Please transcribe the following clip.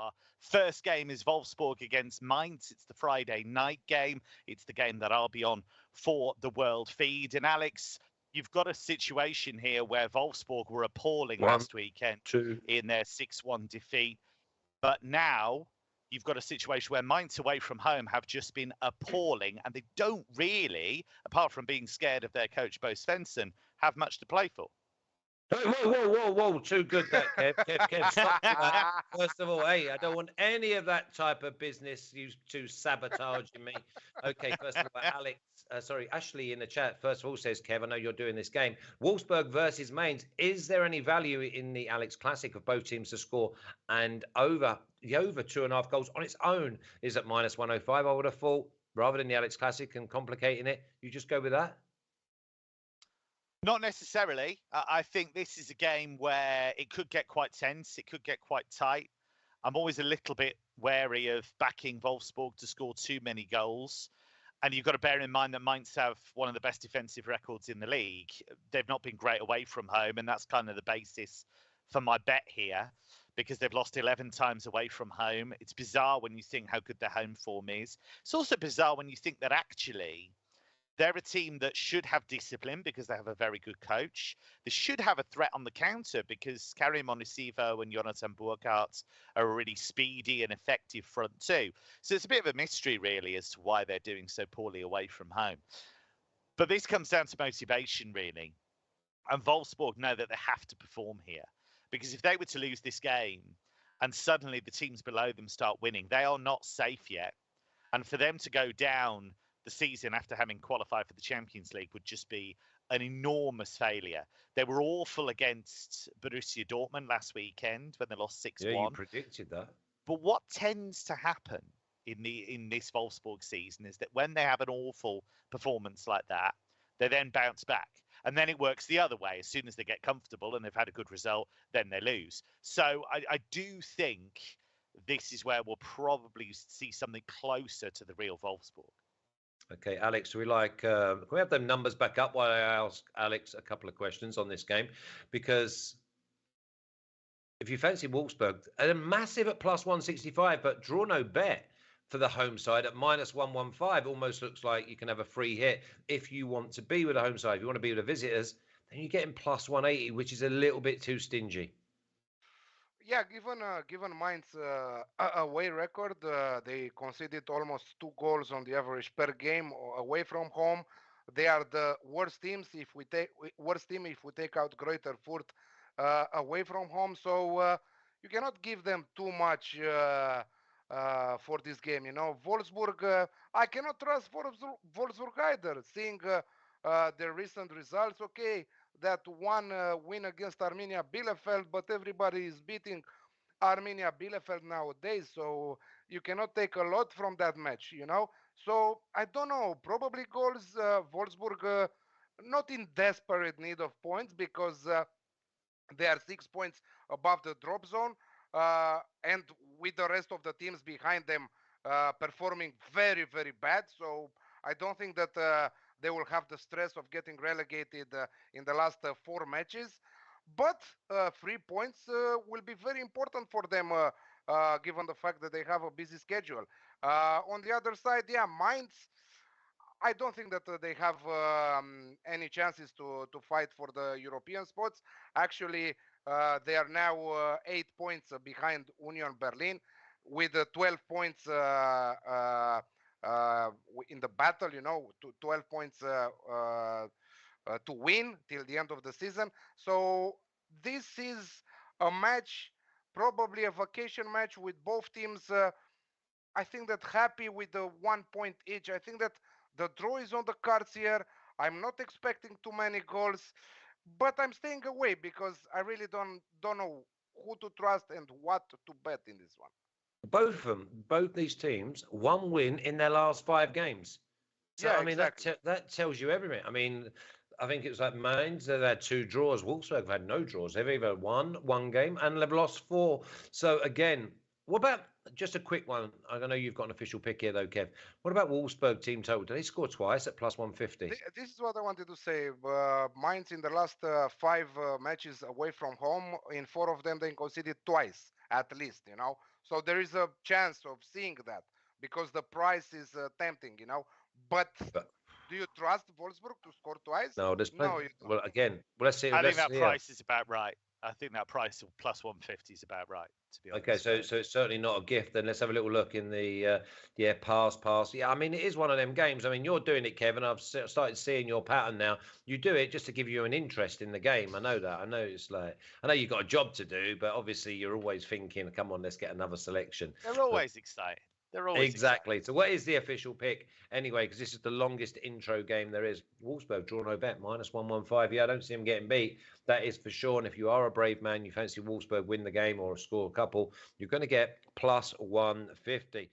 Our first game is Wolfsburg against Mainz. It's the Friday night game. It's the game that I'll be on for the world feed. And Alex, you've got a situation here where Wolfsburg were appalling last weekend in their 6-1 defeat. But now you've got a situation where Mainz away from home have just been appalling, and they don't really, apart from being scared of their coach Bo Svensson, have much to play for. Whoa. Too good that, Kev. Stop that. First of all, hey, I don't want any of that type of business, you two sabotaging me. Okay, first of all, Ashley in the chat, first of all, says, Kev, I know you're doing this game. Wolfsburg versus Mainz. Is there any value in the Alex Classic of both teams to score and over 2.5 goals on its own is at -105? I would have thought, rather than the Alex Classic and complicating it, you just go with that? Not necessarily. I think this is a game where it could get quite tense. It could get quite tight. I'm always a little bit wary of backing Wolfsburg to score too many goals. And you've got to bear in mind that Mainz have one of the best defensive records in the league. They've not been great away from home, and that's kind of the basis for my bet here, because they've lost 11 times away from home. It's bizarre when you think how good their home form is. It's also bizarre when you think that actually they're a team that should have discipline because they have a very good coach. They should have a threat on the counter because Karim Onisivo and Jonathan Burkhardt are a really speedy and effective front two. So it's a bit of a mystery, really, as to why they're doing so poorly away from home. But this comes down to motivation, really. And Wolfsburg know that they have to perform here, because if they were to lose this game and suddenly the teams below them start winning, they are not safe yet. And for them to go down the season after having qualified for the Champions League would just be an enormous failure. They were awful against Borussia Dortmund last weekend when they lost 6-1. Yeah, you predicted that. But what tends to happen in this Wolfsburg season is that when they have an awful performance like that, they then bounce back. And then it works the other way. As soon as they get comfortable and they've had a good result, then they lose. So I do think this is where we'll probably see something closer to the real Wolfsburg. Okay, Alex, can we have them numbers back up while I ask Alex a couple of questions on this game? Because if you fancy Wolfsburg, they're massive at +165, but draw no bet for the home side at -115. Almost looks like you can have a free hit if you want to be with the home side. If you want to be with the visitors, then you're getting +180, which is a little bit too stingy. Yeah, given Mainz away record, they conceded almost 2 goals on the average per game away from home. They are the worst team if we take out Greuther Fürth away from home. So you cannot give them too much for this game. Wolfsburg, I cannot trust Wolfsburg either. Seeing their recent results, okay. That one win against Arminia Bielefeld, but everybody is beating Arminia Bielefeld nowadays, so you cannot take a lot from that match, So I don't know, probably goals. Wolfsburg not in desperate need of points because they are 6 points above the drop zone, and with the rest of the teams behind them performing very, very bad. So I don't think that they will have the stress of getting relegated in the last 4 matches. But 3 points will be very important for them, given the fact that they have a busy schedule. On the other side, Mainz, I don't think that they have any chances to fight for the European spots. Actually, they are now 8 points behind Union Berlin with 12 points in the battle, 12 points to win till the end of the season. So this is a match, probably a vacation match with both teams. I think that happy with the 1 point each. I think that the draw is on the cards here. I'm not expecting too many goals, but I'm staying away because I really don't know who to trust and what to bet in this one. Both these teams, 1 win in their last 5 games. So, yeah, I mean, exactly. that tells you everything. I mean, I think it was like Mainz, they've had 2 draws. Wolfsburg have had no draws. They've either won 1 game and they've lost 4. So, again, What about just a quick one? I know you've got an official pick here, though, Kev. What about Wolfsburg team total? Did they score twice at plus 150? This is what I wanted to say. Mainz in the last 5 matches away from home, in 4 of them they conceded twice at least. So there is a chance of seeing that because the price is tempting. But do you trust Wolfsburg to score twice? No, there's No, you don't. Well, again, let's see. I think that price is about right. I think that price of plus 150 is about right, to be honest. Okay, so it's certainly not a gift. Then let's have a little look in the pass. Yeah, I mean, it is one of them games. I mean, you're doing it, Kevin. I've started seeing your pattern now. You do it just to give you an interest in the game. I know that. I know it's like, I know you've got a job to do, but obviously you're always thinking, come on, let's get another selection. They're always excited. They're always exactly. So what is the official pick anyway? Because this is the longest intro game there is. Wolfsburg draw no bet minus 115. Yeah, I don't see them getting beat. That is for sure. And if you are a brave man, you fancy Wolfsburg win the game or score a couple, you're going to get plus 150.